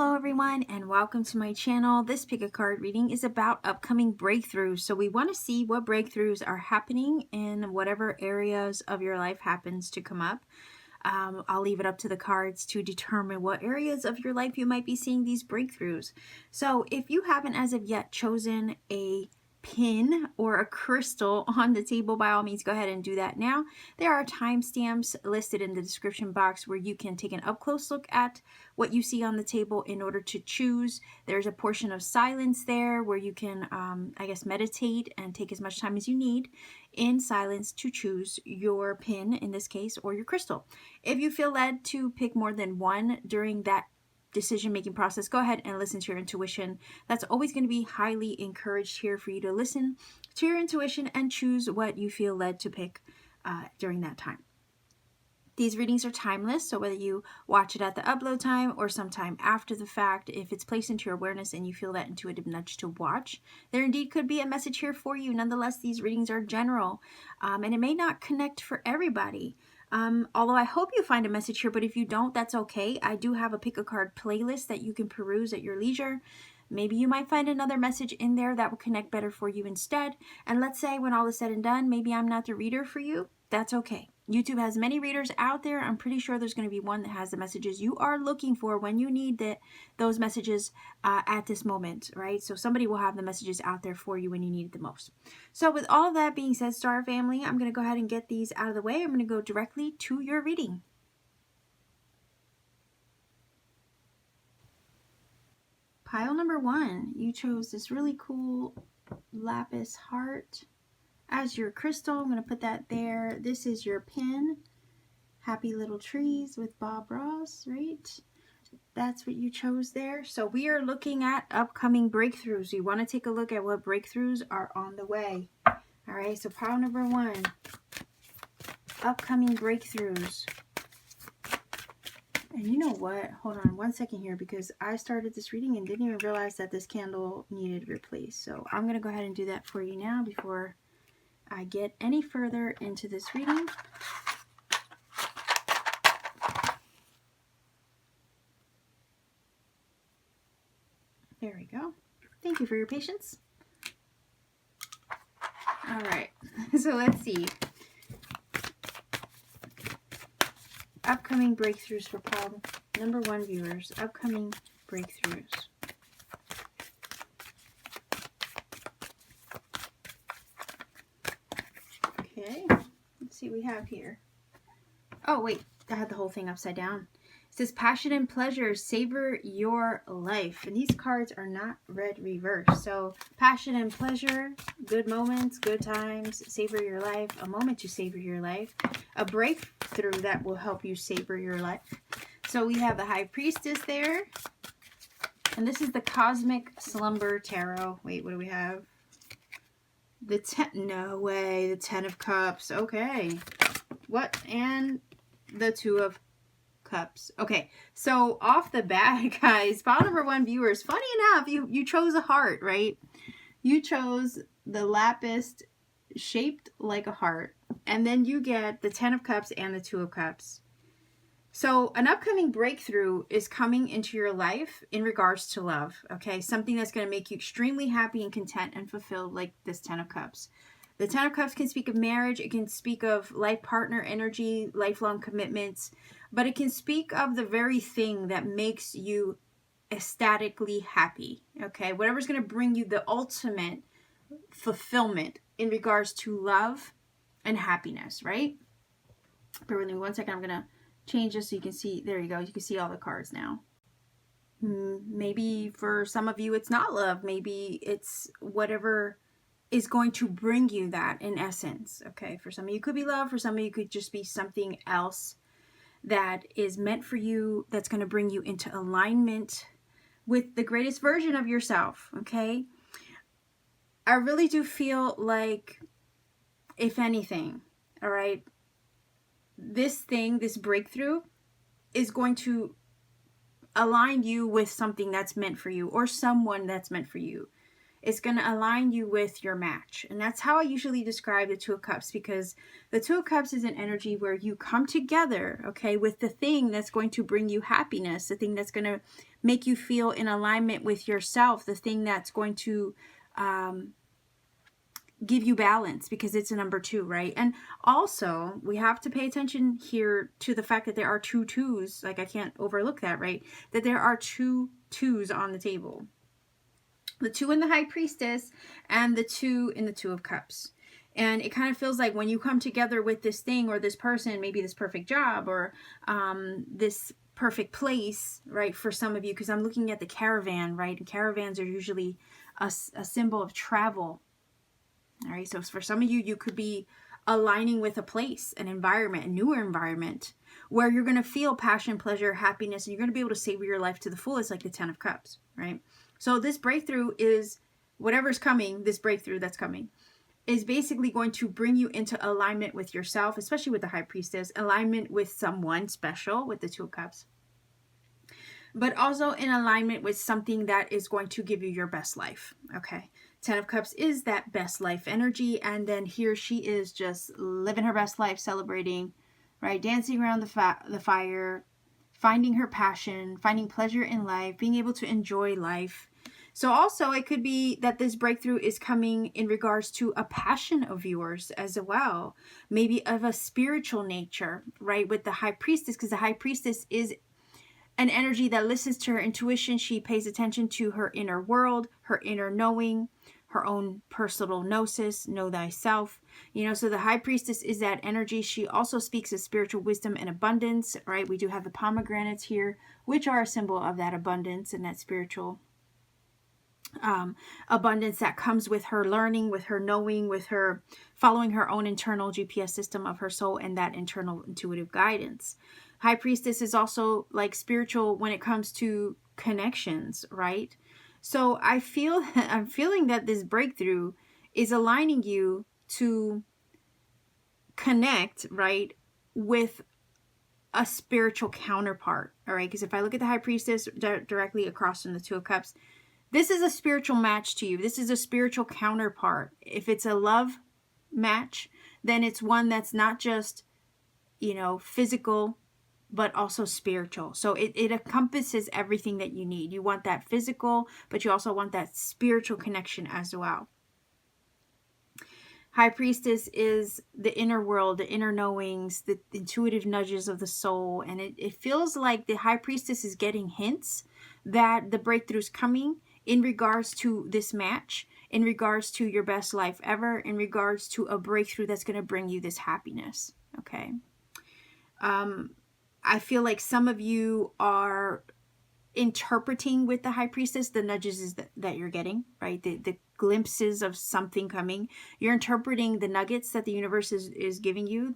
Hello everyone and welcome to my channel. This pick a card reading is about upcoming breakthroughs. So we want to see what breakthroughs are happening in whatever areas of your life happens to come up. I'll leave it up to the cards to determine what areas of your life you might be seeing these breakthroughs. So if you haven't as of yet chosen a pin or a crystal on the table, by all means go ahead and do that now. There are timestamps listed in the description box where you can take an up close look at what you see on the table in order to choose. There's a portion of silence there where you can I guess meditate and take as much time as you need in silence to choose your pin in this case, or your crystal. If you feel led to pick more than one during that decision-making process, go ahead and listen to your intuition. That's always going to be highly encouraged here for you to listen to your intuition and choose what you feel led to pick during that time. These readings are timeless, so whether you watch it at the upload time or sometime after the fact, if it's placed into your awareness and you feel that intuitive nudge to watch, there indeed could be a message here for you. Nonetheless, these readings are general, and it may not connect for everybody. Although I hope you find a message here, but if you don't, that's okay. I do have a pick a card playlist that you can peruse at your leisure. Maybe you might find another message in there that will connect better for you instead. And let's say when all is said and done, maybe I'm not the reader for you. That's okay. YouTube has many readers out there. I'm pretty sure there's going to be one that has the messages you are looking for when you need those messages at this moment, right? So somebody will have the messages out there for you when you need it the most. So with all of that being said, Star Family, I'm going to go ahead and get these out of the way. I'm going to go directly to your reading. Pile number 1, you chose this really cool Lapis heart as your crystal. I'm going to put that there. This is your pin. Happy Little Trees with Bob Ross, right? That's what you chose there. So we are looking at upcoming breakthroughs. You want to take a look at what breakthroughs are on the way. All right, so pile number 1, upcoming breakthroughs. And you know what? Hold on one second here, because I started this reading and didn't even realize that this candle needed replaced. So I'm going to go ahead and do that for you now before I get any further into this reading. There we go. Thank you for your patience. All right, so let's see. Upcoming breakthroughs for pile number 1 viewers. Upcoming breakthroughs. Okay, let's see what we have here. Oh, wait, I had the whole thing upside down. It says passion and pleasure, savor your life. And these cards are not read reverse. So passion and pleasure, good moments, good times, savor your life, a moment to savor your life, a breakthrough that will help you savor your life. So we have the High Priestess there. And this is the Cosmic Slumber Tarot. Wait, what do we have? The 10, no way, the 10 of Cups. Okay. What? And the 2 of Cups. Okay, so off the bat, guys, pile number 1 viewers, funny enough, you chose a heart, right? You chose the Lapis shaped like a heart, and then you get the 10 of Cups and the 2 of Cups. So an upcoming breakthrough is coming into your life in regards to love, okay? Something that's going to make you extremely happy and content and fulfilled, like this 10 of Cups. The 10 of Cups can speak of marriage. It can speak of life partner energy, lifelong commitments, but it can speak of the very thing that makes you ecstatically happy, okay? Whatever's going to bring you the ultimate fulfillment in regards to love and happiness, right? Bear with me one second. I'm going to change this so you can see. There you go. You can see all the cards now. Maybe for some of you it's not love. Maybe it's whatever is going to bring you that in essence, okay? For some of you it could be love. For some of you it could just be something else that is meant for you, that's going to bring you into alignment with the greatest version of yourself, okay? I really do feel like, if anything, all right, this breakthrough is going to align you with something that's meant for you, or someone that's meant for you. It's going to align you with your match. And that's how I usually describe the 2 of Cups, because the 2 of Cups is an energy where you come together, okay, with the thing that's going to bring you happiness, the thing that's going to make you feel in alignment with yourself, the thing that's going to give you balance, because it's a number 2, right? And also we have to pay attention here to the fact that there are 2 twos. Like, I can't overlook that, right? That there are 2 twos on the table. The 2 in the High Priestess and the 2 in the Two of Cups. And it kind of feels like when you come together with this thing or this person, maybe this perfect job or this perfect place, right, for some of you, because I'm looking at the caravan, right? And caravans are usually a symbol of travel. All right, so for some of you, you could be aligning with a place, an environment, a newer environment, where you're going to feel passion, pleasure, happiness, and you're going to be able to savor your life to the fullest, like the 10 of Cups, right? So this breakthrough is, whatever's coming, this breakthrough that's coming, is basically going to bring you into alignment with yourself, especially with the High Priestess, alignment with someone special with the Two of Cups, but also in alignment with something that is going to give you your best life, okay? 10 of Cups is that best life energy, and then here she is just living her best life, celebrating, right? Dancing around the fire, finding her passion, finding pleasure in life, being able to enjoy life. So also it could be that this breakthrough is coming in regards to a passion of yours as well, maybe of a spiritual nature, right? With the High Priestess, because the High Priestess is an energy that listens to her intuition. She pays attention to her inner world, her inner knowing, her own personal gnosis, know thyself. You know, so the High Priestess is that energy. She also speaks of spiritual wisdom and abundance, right? We do have the pomegranates here, which are a symbol of that abundance and that spiritual abundance that comes with her learning, with her knowing, with her following her own internal GPS system of her soul and that internal intuitive guidance. High Priestess is also like spiritual when it comes to connections, right? So I'm feeling that this breakthrough is aligning you to connect, right, with a spiritual counterpart, all right? Because if I look at the High Priestess directly across from the Two of Cups, this is a spiritual match to you. This is a spiritual counterpart. If it's a love match, then it's one that's not just, you know, physical, but also spiritual. So it encompasses everything that you need. You want that physical, but you also want that spiritual connection as well. High Priestess is the inner world, the inner knowings, the intuitive nudges of the soul. And it feels like the High Priestess is getting hints that the breakthrough's coming in regards to this match, in regards to your best life ever, in regards to a breakthrough that's going to bring you this happiness, okay? I feel like some of you are interpreting with the High Priestess the nudges that you're getting, right? The glimpses of something coming. You're interpreting the nuggets that the universe is giving you,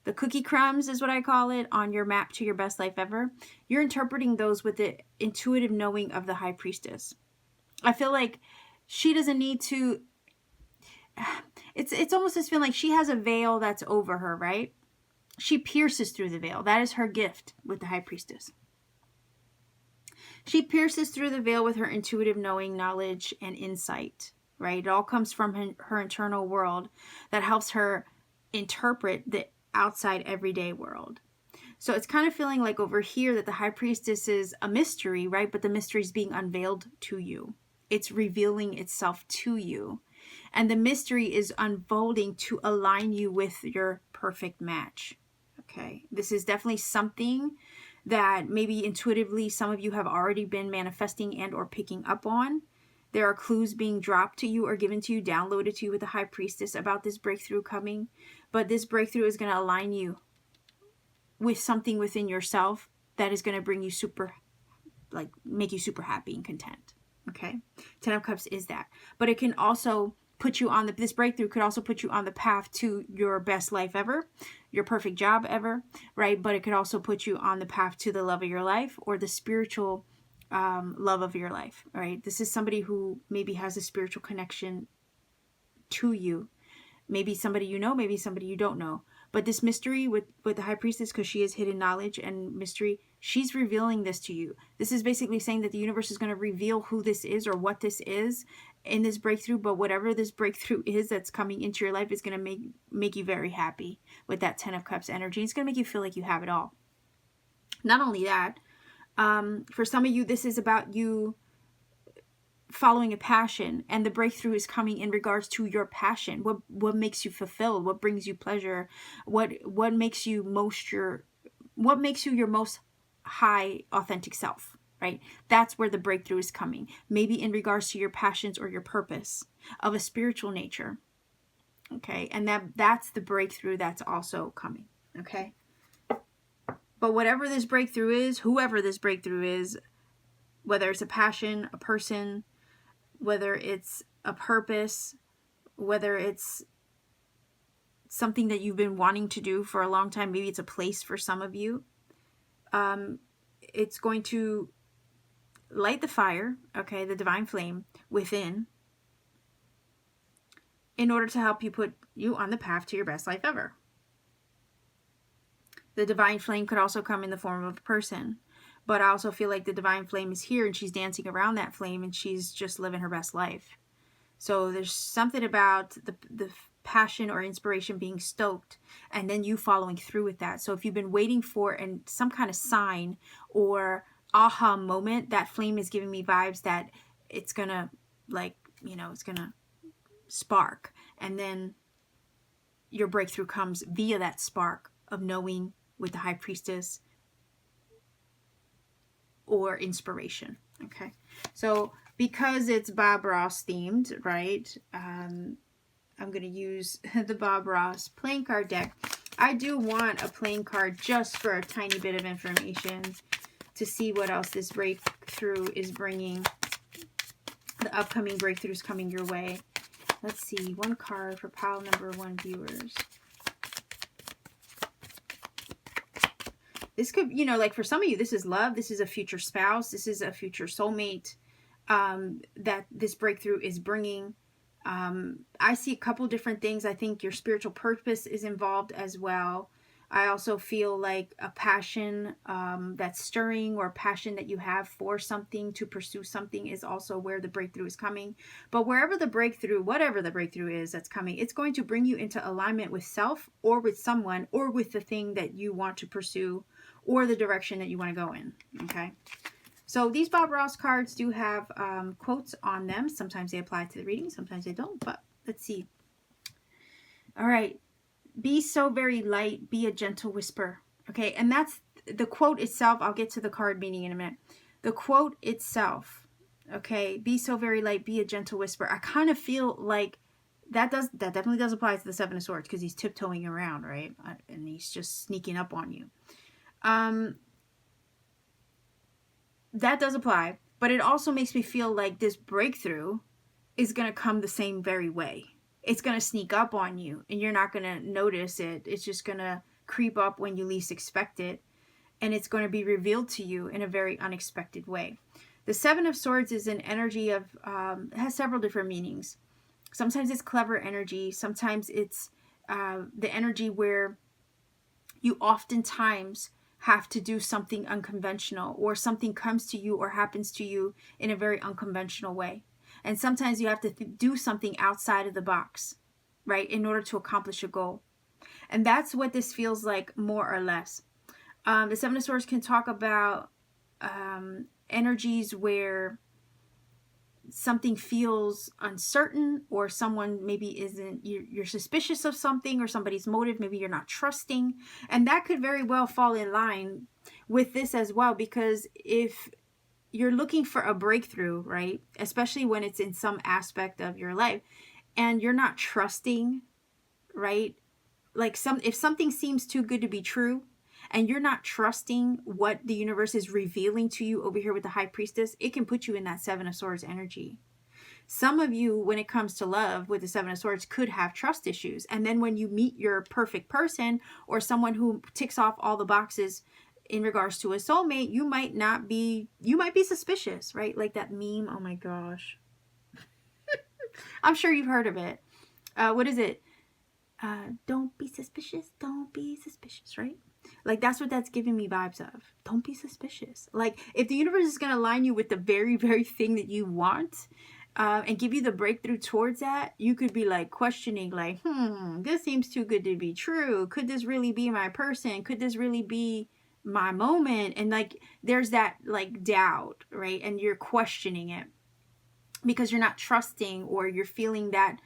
the cookie crumbs is what I call it, on your map to your best life ever. You're interpreting those with the intuitive knowing of the High Priestess. I feel like she doesn't need to, it's almost this feeling like she has a veil that's over her, right? She pierces through the veil. That is her gift with the High Priestess. She pierces through the veil with her intuitive knowing, knowledge, and insight, right? It all comes from her internal world that helps her interpret the outside everyday world. So it's kind of feeling like over here that the High Priestess is a mystery, right? But the mystery is being unveiled to you. It's revealing itself to you. And the mystery is unfolding to align you with your perfect match. Okay, this is definitely something that maybe intuitively some of you have already been manifesting and or picking up on. There are clues being dropped to you or given to you, downloaded to you with the High Priestess about this breakthrough coming. But this breakthrough is going to align you with something within yourself that is going to bring you make you super happy and content. Okay, 10 of Cups is that. But it can also put you on this breakthrough could also put you on the path to your best life ever, your perfect job ever, right? But it could also put you on the path to the love of your life or the spiritual love of your life, all right? This is somebody who maybe has a spiritual connection to you. Maybe somebody you know, maybe somebody you don't know. But this mystery with the High Priestess, because she is hidden knowledge and mystery, she's revealing this to you. This is basically saying that the universe is going to reveal who this is or what this is in this breakthrough. But whatever this breakthrough is that's coming into your life is going to make you very happy with that 10 of Cups energy. It's going to make you feel like you have it all. Not only that, For some of you, this is about you following a passion, and the breakthrough is coming in regards to your passion. What makes you fulfilled? What brings you pleasure? What makes you your most high authentic self, right? That's where the breakthrough is coming. Maybe in regards to your passions or your purpose of a spiritual nature. Okay, and that's the breakthrough that's also coming. Okay, but whatever this breakthrough is, whoever this breakthrough is, whether it's a passion, a person, whether it's a purpose, whether it's something that you've been wanting to do for a long time, maybe it's a place for some of you, it's going to light the fire, okay, the divine flame within, in order to help you put you on the path to your best life ever. The divine flame could also come in the form of a person, but I also feel like the divine flame is here and she's dancing around that flame and she's just living her best life. So there's something about the passion or inspiration being stoked and then you following through with that. So if you've been waiting for some kind of sign or aha moment, that flame is giving me vibes that it's gonna, like, it's gonna spark, and then your breakthrough comes via that spark of knowing with the High Priestess or inspiration. Okay, so because it's Bob Ross themed, right, I'm going to use the Bob Ross playing card deck. I do want a playing card just for a tiny bit of information to see what else this breakthrough is bringing, the upcoming breakthroughs coming your way. Let's see, one card for pile number 1 viewers. This could, like for some of you, this is love. This is a future spouse. This is a future soulmate that this breakthrough is bringing. I see a couple different things. I think your spiritual purpose is involved as well. I also feel like a passion that's stirring, or a passion that you have for something, to pursue something, is also where the breakthrough is coming. But wherever the breakthrough, whatever the breakthrough is that's coming, it's going to bring you into alignment with self, or with someone, or with the thing that you want to pursue, or the direction that you want to go in. Okay. So these Bob Ross cards do have quotes on them. Sometimes they apply to the reading, sometimes they don't, but let's see. All right. Be so very light, be a gentle whisper. Okay, and that's the quote itself. I'll get to the card meaning in a minute. The quote itself, okay, be so very light, be a gentle whisper. I kind of feel like that definitely does apply to the Seven of Swords, because he's tiptoeing around, right? And he's just sneaking up on you. That does apply, but it also makes me feel like this breakthrough is going to come the same very way. It's going to sneak up on you and you're not going to notice it. It's just going to creep up when you least expect it. And it's going to be revealed to you in a very unexpected way. The Seven of Swords is an energy of, has several different meanings. Sometimes it's clever energy. Sometimes it's the energy where you oftentimes have to do something unconventional, or something comes to you or happens to you in a very unconventional way. And sometimes you have to do something outside of the box, right, in order to accomplish a goal. And that's what this feels like, more or less. The Seven of Swords can talk about energies where something feels uncertain, or someone maybe isn't, you're suspicious of something, or somebody's motive, maybe you're not trusting. And that could very well fall in line with this as well, because if you're looking for a breakthrough, right, especially when it's in some aspect of your life, and you're not trusting, right, like if something seems too good to be true, and you're not trusting what the universe is revealing to you over here with the High Priestess, it can put you in that Seven of Swords energy. Some of you, when it comes to love with the Seven of Swords, could have trust issues. And then when you meet your perfect person, or someone who ticks off all the boxes in regards to a soulmate, you might be suspicious, right? Like that meme. Oh my gosh. I'm sure you've heard of it. What is it? Don't be suspicious. Don't be suspicious, right? Like that's what that's giving me vibes of. Don't be suspicious. Like if the universe is going to line you with the very, very thing that you want, and give you the breakthrough towards that, you could be like questioning, like, this seems too good to be true. Could this really be my person? Could this really be my moment? And like there's that like doubt, right? And you're questioning it because you're not trusting, or you're feeling that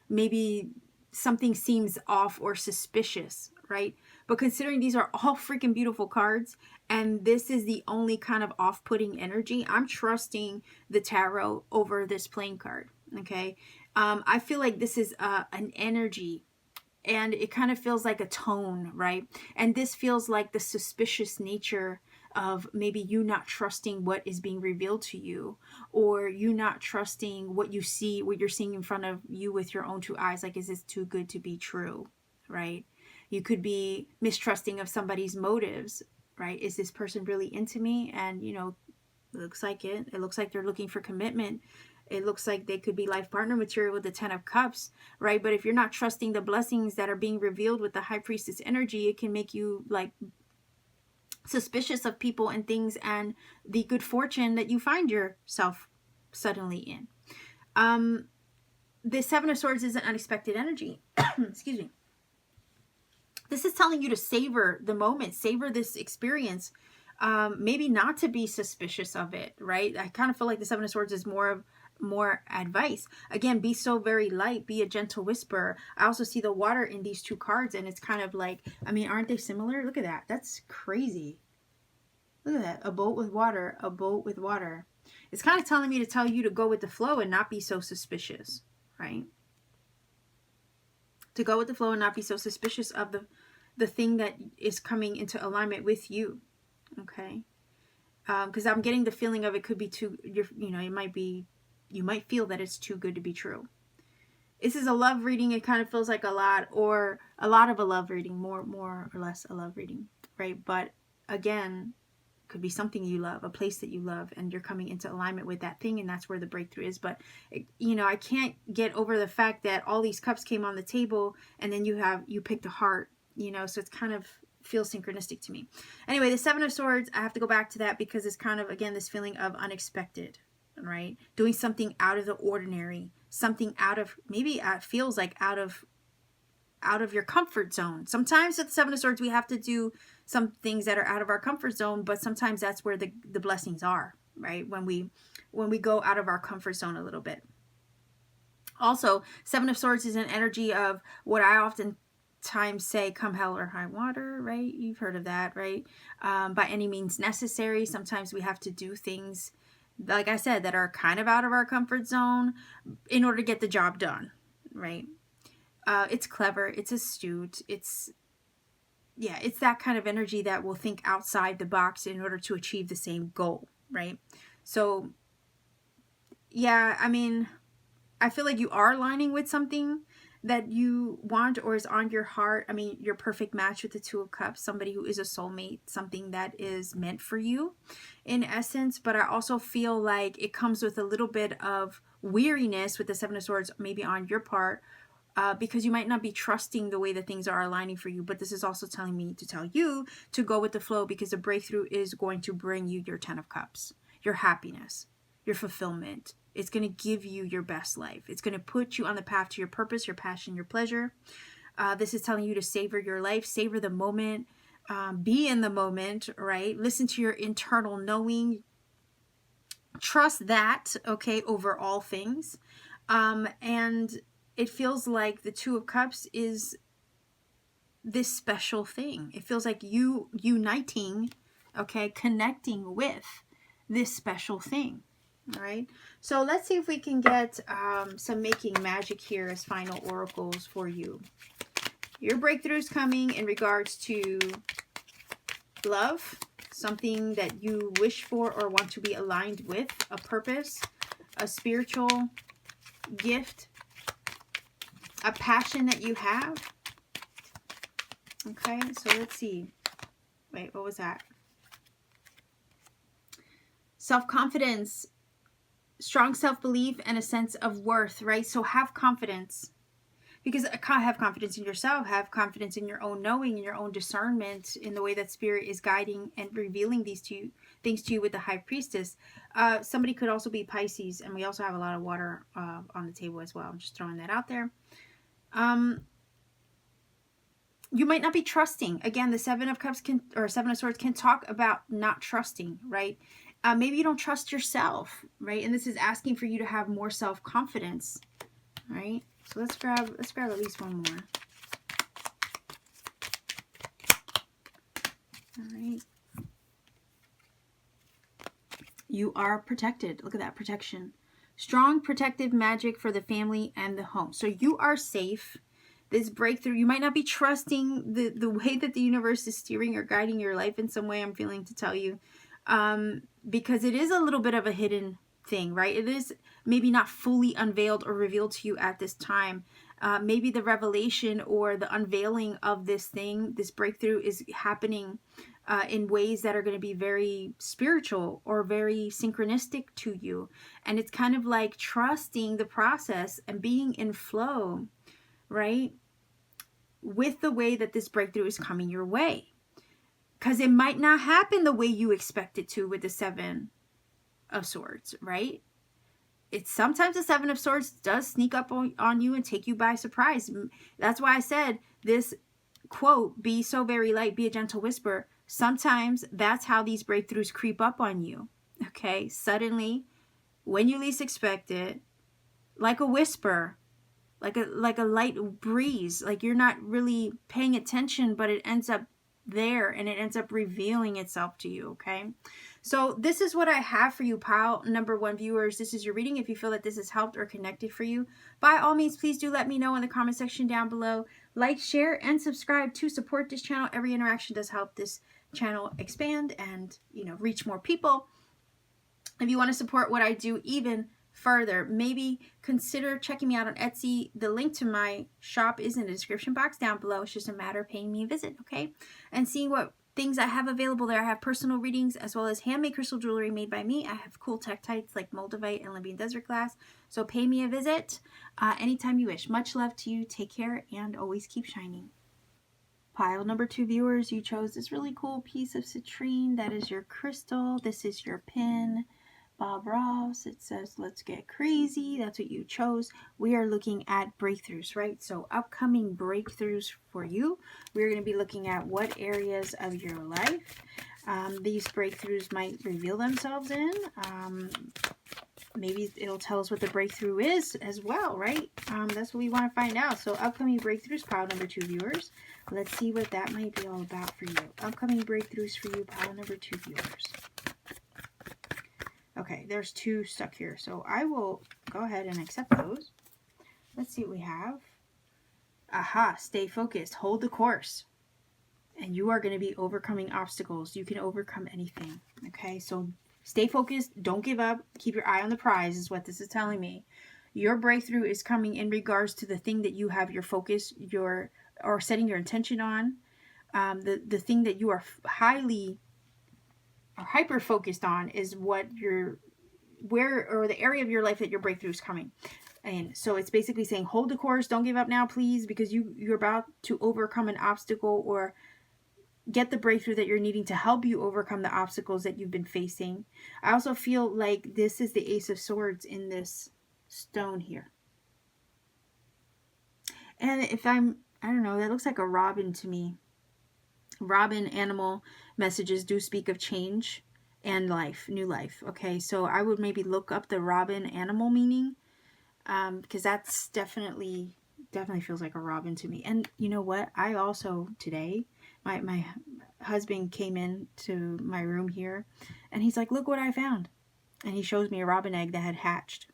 maybe something seems off or suspicious, right? But considering these are all freaking beautiful cards, and this is the only kind of off-putting energy, I'm trusting the tarot over this playing card. Okay. I feel like this is an energy, and it kind of feels like a tone, right? And this feels like the suspicious nature of maybe you not trusting what is being revealed to you, or you not trusting what you see, what you're seeing in front of you with your own two eyes. Like, is this too good to be true, right? You could be mistrusting of somebody's motives, right? Is this person really into me? And, you know, it looks like it. It looks like they're looking for commitment. It looks like they could be life partner material with the 10 of Cups, right? But if you're not trusting the blessings that are being revealed with the High Priestess energy, it can make you like suspicious of people and things, and the good fortune that you find yourself suddenly in. The Seven of Swords is an unexpected energy. Excuse me. This is telling you to savor the moment, savor this experience. Maybe not to be suspicious of it, right? I kind of feel like the Seven of Swords is more advice. Again, be so very light, be a gentle whisperer. I also see the water in these two cards, and it's kind of like, I mean, aren't they similar? Look at that. That's crazy. Look at that. A boat with water, a boat with water. It's kind of telling me to tell you to go with the flow and not be so suspicious, right? To go with the flow and not be so suspicious of the thing that is coming into alignment with you. Okay. Because I'm getting the feeling of it could be too, you know, it might be, you might feel that it's too good to be true. This is a love reading. It kind of feels like a lot, or a lot of a love reading, more or less a love reading, right? But again, it could be something you love, a place that you love, and you're coming into alignment with that thing, and that's where the breakthrough is. But, you know, I can't get over the fact that all these cups came on the table, and then you picked a heart, you know, so it's kind of feels synchronistic to me. Anyway, the Seven of Swords, I have to go back to that because it's kind of, again, this feeling of unexpected, right? Doing something out of the ordinary, something out of, maybe it feels like out of your comfort zone. Sometimes with the Seven of Swords, we have to do some things that are out of our comfort zone, but sometimes that's where the blessings are, right? When we go out of our comfort zone a little bit. Also, Seven of Swords is an energy of what I often times say, come hell or high water, right? You've heard of that, right? By any means necessary. Sometimes we have to do things, like I said, that are kind of out of our comfort zone in order to get the job done, right? It's clever, it's astute, it's that kind of energy that will think outside the box in order to achieve the same goal, right? So yeah, I mean, I feel like you are aligning with something that you want or is on your heart. I mean, your perfect match with the Two of Cups, somebody who is a soulmate, something that is meant for you in essence. But I also feel like it comes with a little bit of weariness with the Seven of Swords, maybe on your part, because you might not be trusting the way that things are aligning for you. But this is also telling me to tell you to go with the flow, because the breakthrough is going to bring you your 10 of Cups, your happiness, your fulfillment. It's going to give you your best life. It's going to put you on the path to your purpose, your passion, your pleasure. This is telling you to savor your life, savor the moment, be in the moment, right? Listen to your internal knowing. Trust that, okay, over all things. And it feels like the Two of Cups is this special thing. It feels like you uniting, okay, connecting with this special thing. All right, so let's see if we can get some making magic here as final oracles for you. Your breakthrough is coming in regards to love, something that you wish for or want to be aligned with, a purpose, a spiritual gift, a passion that you have. Okay, so let's see. Wait, what was that? Self-confidence, strong self-belief, and a sense of worth, right? So have confidence, because have confidence in yourself, have confidence in your own knowing, in your own discernment, in the way that Spirit is guiding and revealing these two things to you with the High Priestess. Somebody could also be Pisces, and we also have a lot of water on the table as well. I'm just throwing that out there. You might not be trusting. Again, the Seven of Cups can, or Seven of Swords can talk about not trusting, right? Maybe you don't trust yourself, right? And this is asking for you to have more self-confidence, right? So let's grab at least one more. All right. You are protected. Look at that protection. Strong protective magic for the family and the home. So you are safe. This breakthrough, you might not be trusting the way that the universe is steering or guiding your life in some way, I'm feeling to tell you. Because it is a little bit of a hidden thing, right? It is maybe not fully unveiled or revealed to you at this time. Maybe the revelation or the unveiling of this thing, this breakthrough, is happening in ways that are going to be very spiritual or very synchronistic to you. And it's kind of like trusting the process and being in flow, right, with the way that this breakthrough is coming your way. Because it might not happen the way you expect it to with the Seven of Swords, right? It's sometimes the Seven of Swords does sneak up on you and take you by surprise. That's why I said this quote, be so very light, be a gentle whisper. Sometimes that's how these breakthroughs creep up on you, okay? Suddenly, when you least expect it, like a whisper, like a light breeze, like you're not really paying attention, but it ends up there and it ends up revealing itself to you, okay? So this is what I have for you, pile number 1 viewers. This is your reading. If you feel that this has helped or connected for you, by all means, please do let me know in the comment section down below. Like, share, and subscribe to support this channel. Every interaction does help this channel expand and, you know, reach more people. If you want to support what I do even further, maybe consider checking me out on Etsy. The link to my shop is in the description box down below. It's just a matter of paying me a visit, okay? And seeing what things I have available there. I have personal readings as well as handmade crystal jewelry made by me. I have cool tektites like Moldavite and Libyan Desert Glass. So pay me a visit anytime you wish. Much love to you. Take care and always keep shining. Pile number 2 viewers, you chose this really cool piece of citrine. That is your crystal. This is your pin. Bob Ross, it says, let's get crazy. That's what you chose. We are looking at breakthroughs, right? So upcoming breakthroughs for you. We're going to be looking at what areas of your life these breakthroughs might reveal themselves in. Maybe it'll tell us what the breakthrough is as well, right? That's what we want to find out. So upcoming breakthroughs, pile number 2 viewers. Let's see what that might be all about for you. Upcoming breakthroughs for you, pile number 2 viewers. Okay, there's 2 stuck here, so I will go ahead and accept those. Let's see what we have. Aha, stay focused, hold the course. And you are going to be overcoming obstacles. You can overcome anything, okay? So stay focused, don't give up, keep your eye on the prize is what this is telling me. Your breakthrough is coming in regards to the thing that you have your focus, or setting your intention on. The thing that you are hyper focused on is what the area of your life that your breakthrough is coming. And so it's basically saying, hold the course, don't give up now, please, because you're about to overcome an obstacle or get the breakthrough that you're needing to help you overcome the obstacles that you've been facing. I also feel like this is the Ace of Swords in this stone here. And I don't know, that looks like a robin to me. Robin animal messages do speak of change and life, new life. Okay, so I would maybe look up the robin animal meaning, because that's definitely feels like a robin to me. And you know what? I also today, my husband came in to my room here, and he's like, "Look what I found," and he shows me a robin egg that had hatched,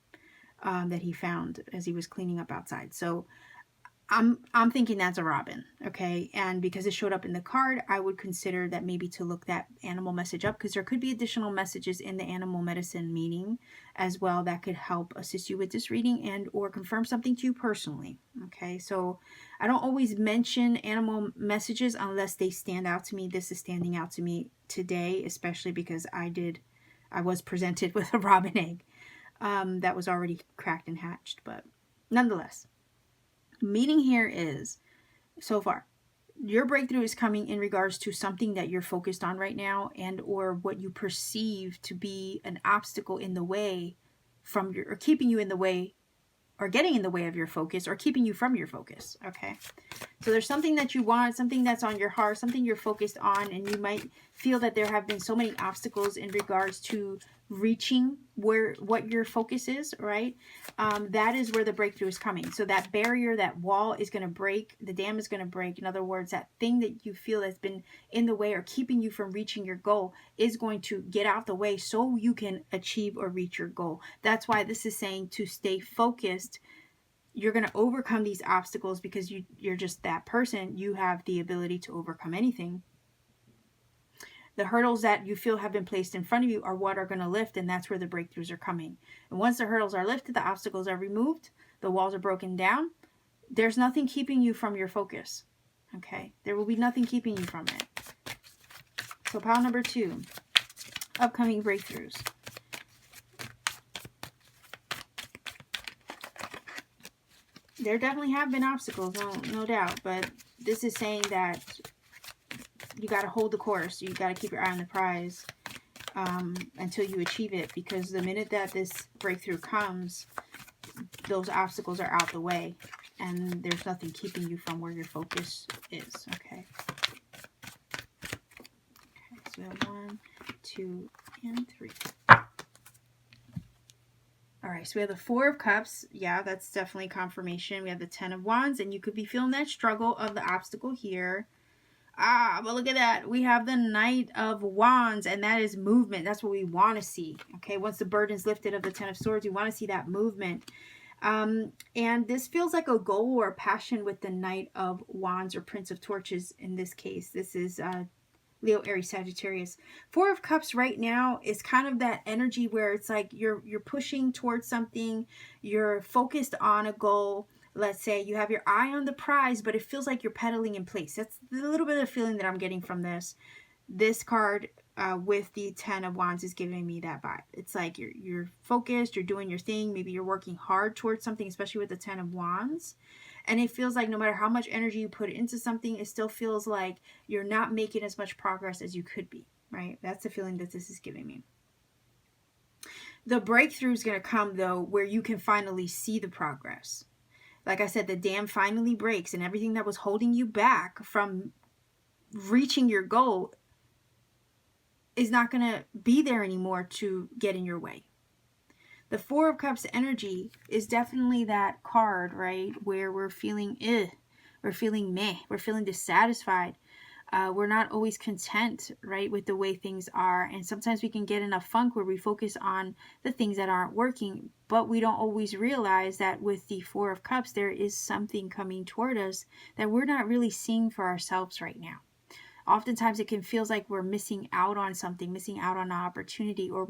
that he found as he was cleaning up outside. So I'm thinking that's a robin, okay? And because it showed up in the card, I would consider that maybe to look that animal message up, because there could be additional messages in the animal medicine meaning as well that could help assist you with this reading and or confirm something to you personally, okay? So I don't always mention animal messages unless they stand out to me. This is standing out to me today, especially because I was presented with a robin egg that was already cracked and hatched, but nonetheless. Meaning here is, so far, your breakthrough is coming in regards to something that you're focused on right now, and or what you perceive to be an obstacle in the way or keeping you in the way or getting in the way of your focus or keeping you from your focus. Okay. So there's something that you want, something that's on your heart, something you're focused on, and you might feel that there have been so many obstacles in regards to reaching what your focus is, right? That is where the breakthrough is coming. So that barrier, that wall is going to break, the dam is going to break. In other words, that thing that you feel has been in the way or keeping you from reaching your goal is going to get out the way so you can achieve or reach your goal. That's why this is saying to stay focused. You're going to overcome these obstacles because you're just that person. You have the ability to overcome anything. The hurdles that you feel have been placed in front of you are what are going to lift, and that's where the breakthroughs are coming. And once the hurdles are lifted, the obstacles are removed, the walls are broken down, there's nothing keeping you from your focus. Okay? There will be nothing keeping you from it. So pile number 2, upcoming breakthroughs. There definitely have been obstacles, no doubt, but this is saying that you got to hold the course. You got to keep your eye on the prize until you achieve it, because the minute that this breakthrough comes, those obstacles are out the way, and there's nothing keeping you from where your focus is. Okay. Okay, so we have 1, 2, and 3. All right, so we have the 4 of Cups. Yeah, that's definitely confirmation. We have the 10 of Wands, and you could be feeling that struggle of the obstacle here. But look at that. We have the Knight of Wands, and that is movement. That's what we want to see. Okay, once the burden's lifted of the 10 of Swords, you want to see that movement. And this feels like a goal or a passion with the Knight of Wands or Prince of Torches in this case. This is Leo, Aries, Sagittarius. 4 of Cups right now is kind of that energy where it's like you're pushing towards something, you're focused on a goal. Let's say you have your eye on the prize, but it feels like you're pedaling in place. That's a little bit of feeling that I'm getting from this. This card with the 10 of Wands is giving me that vibe. It's like you're focused, you're doing your thing. Maybe you're working hard towards something, especially with the 10 of Wands. And it feels like no matter how much energy you put into something, it still feels like you're not making as much progress as you could be, right? That's the feeling that this is giving me. The breakthrough is going to come, though, where you can finally see the progress. Like I said, the dam finally breaks, and everything that was holding you back from reaching your goal is not going to be there anymore to get in your way. The 4 of Cups energy is definitely that card, right, where we're feeling we're feeling meh, we're feeling dissatisfied. We're not always content, right, with the way things are. And sometimes we can get in a funk where we focus on the things that aren't working, but we don't always realize that with the 4 of Cups, there is something coming toward us that we're not really seeing for ourselves right now. Oftentimes it can feel like we're missing out on something, missing out on an opportunity, or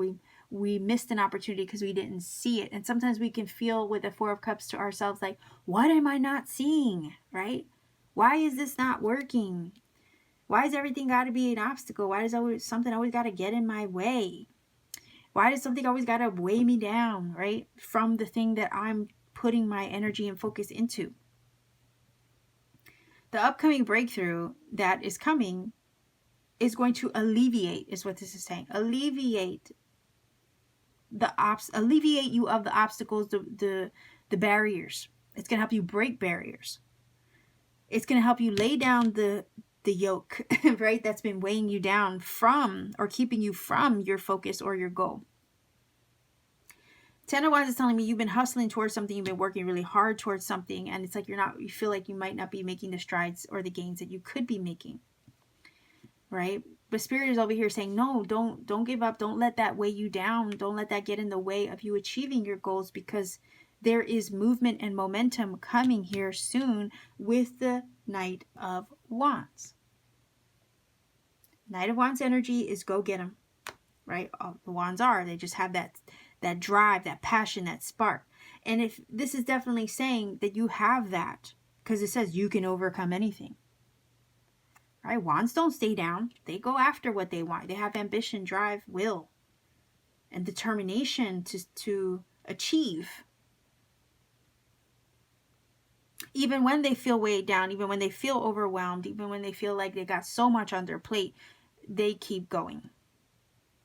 we missed an opportunity because we didn't see it. And sometimes we can feel with the 4 of Cups to ourselves like, what am I not seeing, right? Why is this not working? Why does everything got to be an obstacle? Why does something always got to get in my way? Why does something always got to weigh me down, right? From the thing that I'm putting my energy and focus into. The upcoming breakthrough that is coming is going to alleviate, is what this is saying. Alleviate you of the obstacles, the barriers. It's going to help you break barriers. It's going to help you lay down the yoke, right? That's been weighing you down from or keeping you from your focus or your goal. 10 of Wands is telling me you've been hustling towards something, you've been working really hard towards something, and it's like you feel like you might not be making the strides or the gains that you could be making, right? But Spirit is over here saying, no, don't give up. Don't let that weigh you down. Don't let that get in the way of you achieving your goals, because there is movement and momentum coming here soon with the Knight of Wands. Knight of Wands energy is go get them, right? All the Wands are. They just have that drive, that passion, that spark. And if this is definitely saying that you have that, because it says you can overcome anything. Right? Wands don't stay down. They go after what they want. They have ambition, drive, will, and determination to achieve. Even when they feel weighed down, even when they feel overwhelmed, even when they feel like they got so much on their plate, they keep going.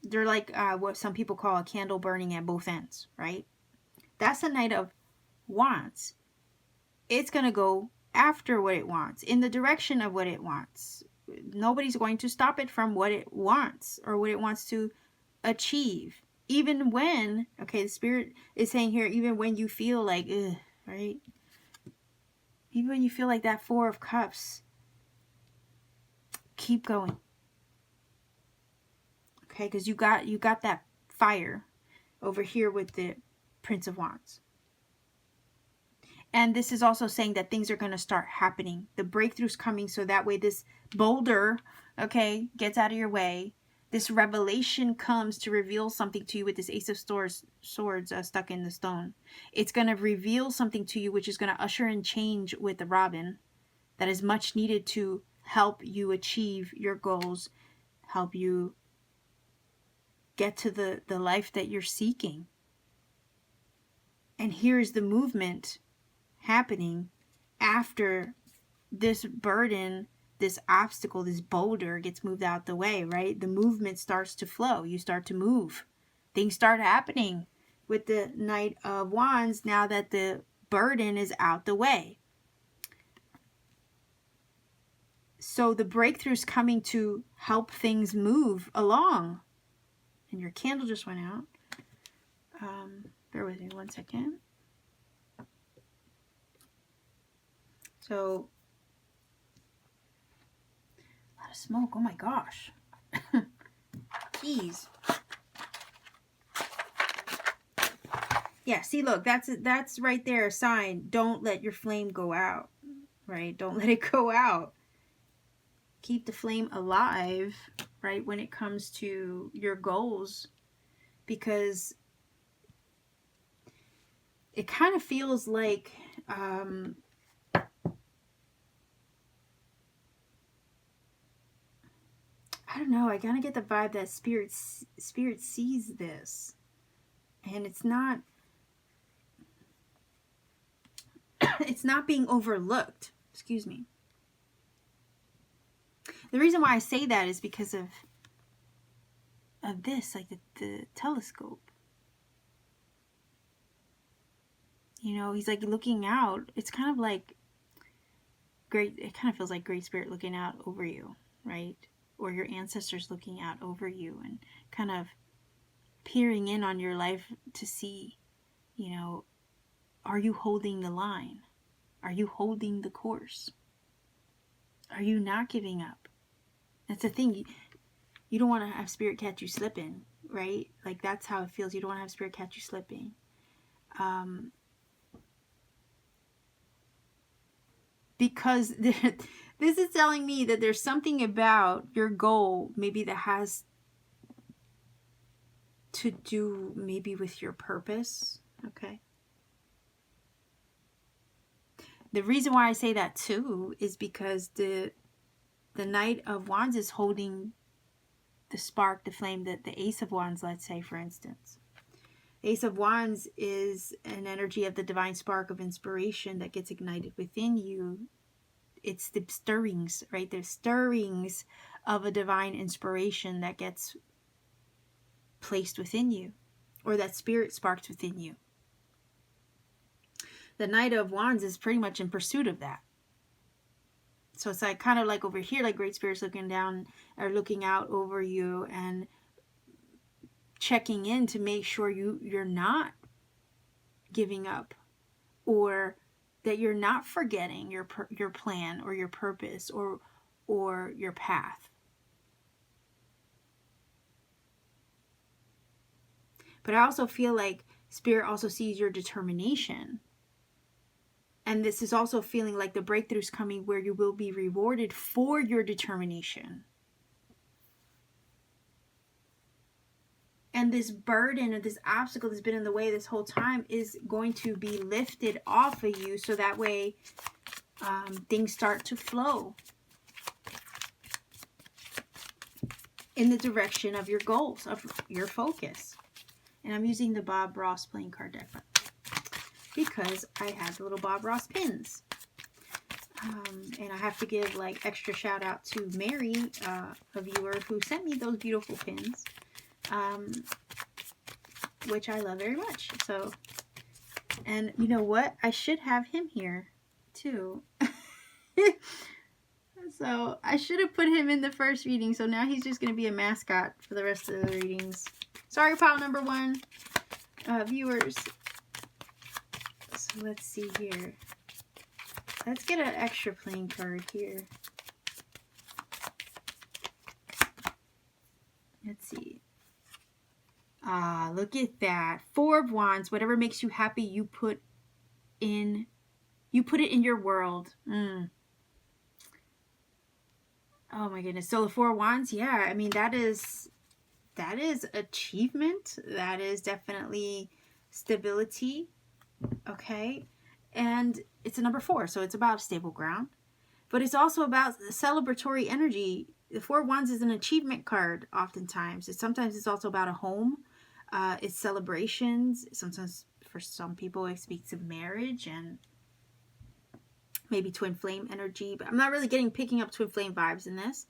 They're like what some people call a candle burning at both ends, right? That's a Knight of wants, it's going to go after what it wants, in the direction of what it wants. Nobody's going to stop it from what it wants or what it wants to achieve. Even when, okay, the Spirit is saying here, even when you feel like, ugh, right? Even when you feel like that Four of Cups, keep going. Okay, because you got that fire over here with the Prince of Wands. And this is also saying that things are going to start happening. The breakthrough's coming, so that way this boulder, okay, gets out of your way. This revelation comes to reveal something to you with this Ace of Swords stuck in the stone. It's going to reveal something to you, which is going to usher in change with the Robin that is much needed to help you achieve your goals, help you get to the life that you're seeking. And here's the movement happening after this burden, this obstacle, this boulder gets moved out the way, right? The movement starts to flow. You start to move. Things start happening with the Knight of Wands now that the burden is out the way. So the breakthrough's coming to help things move along. And your candle just went out. Bear with me 1 second. So, a lot of smoke. Oh my gosh. Jeez. Yeah, see, look, that's right there a sign. Don't let your flame go out, right? Don't let it go out. Keep the flame alive, right, when it comes to your goals, because it kind of feels like I don't know, I kind of get the vibe that spirit sees this, and it's not it's not being overlooked. Excuse me. The reason why I say that is because of this, like the telescope. You know, he's like looking out. It's kind of like it kind of feels like Great Spirit looking out over you, right? Or your ancestors looking out over you and kind of peering in on your life to see, you know, are you holding the line? Are you holding the course? Are you not giving up? That's the thing. You don't want to have Spirit catch you slipping, right? Like, that's how it feels. You don't want to have Spirit catch you slipping. Because this is telling me that there's something about your goal maybe that has to do maybe with your purpose, okay? The reason why I say that too is because the Knight of Wands is holding the spark, the flame, the Ace of Wands, let's say, for instance. Ace of Wands is an energy of the divine spark of inspiration that gets ignited within you. It's the stirrings, right? The stirrings of a divine inspiration that gets placed within you, or that Spirit sparks within you. The Knight of Wands is pretty much in pursuit of that. So it's like kind of like over here, like Great Spirit's looking down or looking out over you and checking in to make sure you're not giving up, or that you're not forgetting your plan or your purpose or your path. But I also feel like Spirit also sees your determination. And this is also feeling like the breakthrough's coming where you will be rewarded for your determination. And this burden or this obstacle that's been in the way this whole time is going to be lifted off of you, so that way things start to flow in the direction of your goals, of your focus. And I'm using the Bob Ross playing card deck because I have the little Bob Ross pins. And I have to give like extra shout out to Mary, a viewer, who sent me those beautiful pins. Which I love very much. So And you know what? I should have him here too. So I should have put him in the first reading. So now he's just going to be a mascot for the rest of the readings. Sorry, pile number 1 viewers. So let's see here. Let's get an extra playing card here. Let's see. Ah, look at that. 4 of Wands. Whatever makes you happy, you put it in your world. Oh my goodness. So the 4 of Wands, yeah, I mean, that is achievement. That is definitely stability. Okay. And it's a number 4, so it's about stable ground. But it's also about celebratory energy. The 4 of Wands is an achievement card oftentimes. Sometimes it's also about a home. It's celebrations. Sometimes for some people it speaks of marriage and maybe twin flame energy. But I'm not really picking up twin flame vibes in this.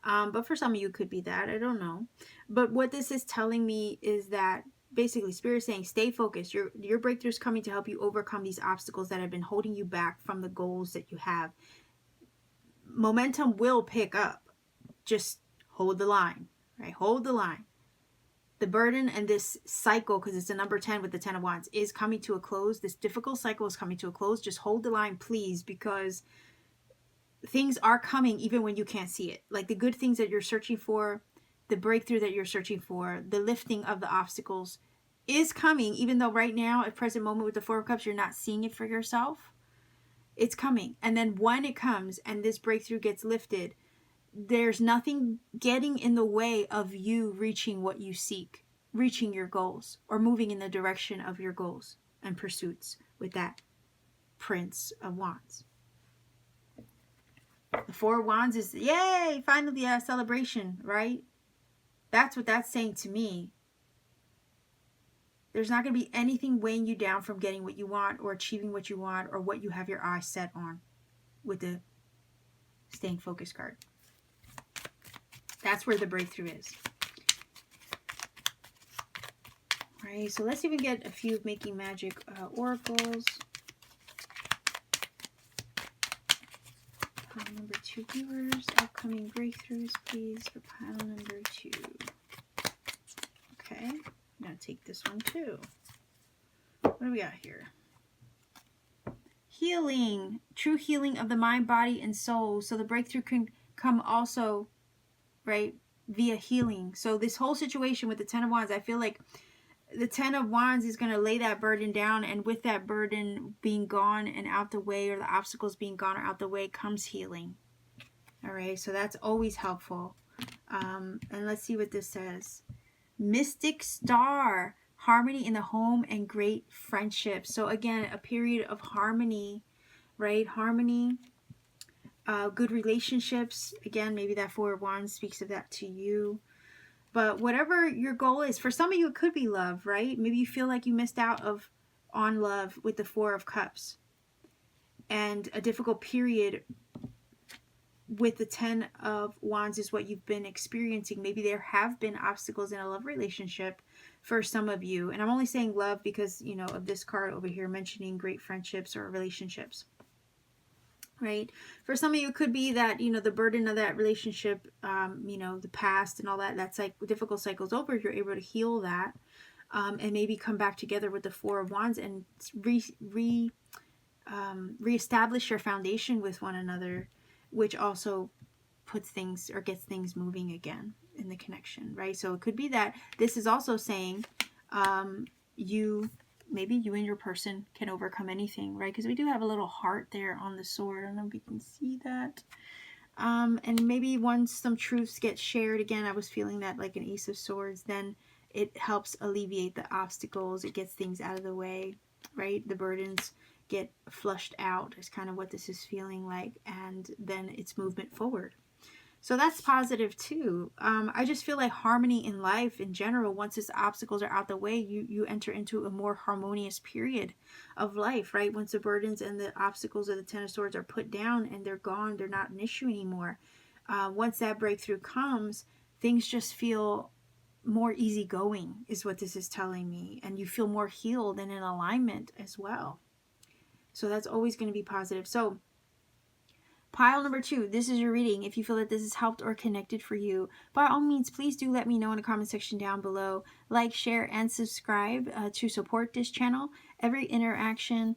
But for some of you it could be that. I don't know. But what this is telling me is that basically Spirit is saying stay focused. Your breakthrough is coming to help you overcome these obstacles that have been holding you back from the goals that you have. Momentum will pick up. Just hold the line, right? Hold the line. The burden and this cycle, because it's a number 10 with the 10 of Wands, is coming to a close. This difficult cycle is coming to a close. Just hold the line, please, because things are coming even when you can't see it. Like the good things that you're searching for, the breakthrough that you're searching for, the lifting of the obstacles is coming, even though right now, at present moment with the 4 of Cups, you're not seeing it for yourself. It's coming. And then when it comes and this breakthrough gets lifted, there's nothing getting in the way of you reaching what you seek, reaching your goals, or moving in the direction of your goals and pursuits with that Prince of Wands. The 4 of Wands is, yay, finally a celebration, right? That's what that's saying to me. There's not going to be anything weighing you down from getting what you want or achieving what you want or what you have your eyes set on with the staying focused card. That's where the breakthrough is. Right, so let's even get a few Making Magic oracles. Pile number 2 viewers, upcoming breakthroughs, please, for pile number 2. Okay, I'm going to take this one too. What do we got here? Healing, true healing of the mind, body, and soul. So the breakthrough can come also, right, via healing. So this whole situation with the 10 of Wands, I feel like the 10 of Wands is going to lay that burden down, and with that burden being gone and out the way, or the obstacles being gone or out the way, comes healing. All right, so that's always helpful. And let's see what this says. Mystic Star, harmony in the home and great friendship. So again, a period of harmony, right? Harmony, good relationships. Again, maybe that 4 of Wands speaks of that to you. But whatever your goal is, for some of you, it could be love, right? Maybe you feel like you missed out on love with the 4 of Cups. And a difficult period with the 10 of Wands is what you've been experiencing. Maybe there have been obstacles in a love relationship for some of you. And I'm only saying love because, you know, of this card over here mentioning great friendships or relationships. Right? For some of you, it could be that, you know, the burden of that relationship, you know, the past and all that, that's like difficult cycles over. You're able to heal that and maybe come back together with the 4 of Wands and reestablish your foundation with one another, which also puts things or gets things moving again in the connection, right? So it could be that this is also saying maybe you and your person can overcome anything, right? Because we do have a little heart there on the sword. I don't know if you can see that. And maybe once some truths get shared, again, I was feeling that like an Ace of Swords, then it helps alleviate the obstacles. It gets things out of the way, right? The burdens get flushed out is kind of what this is feeling like. And then it's movement forward. So that's positive too. I just feel like harmony in life in general, once these obstacles are out the way, you enter into a more harmonious period of life, right? Once the burdens and the obstacles of the 10 of Swords are put down and they're gone, they're not an issue anymore. Once that breakthrough comes, things just feel more easygoing is what this is telling me. And you feel more healed and in alignment as well. So that's always going to be positive. So pile number 2, this is your reading. If you feel that this has helped or connected for you, by all means, please do let me know in the comment section down below. Like, share, and subscribe to support this channel. Every interaction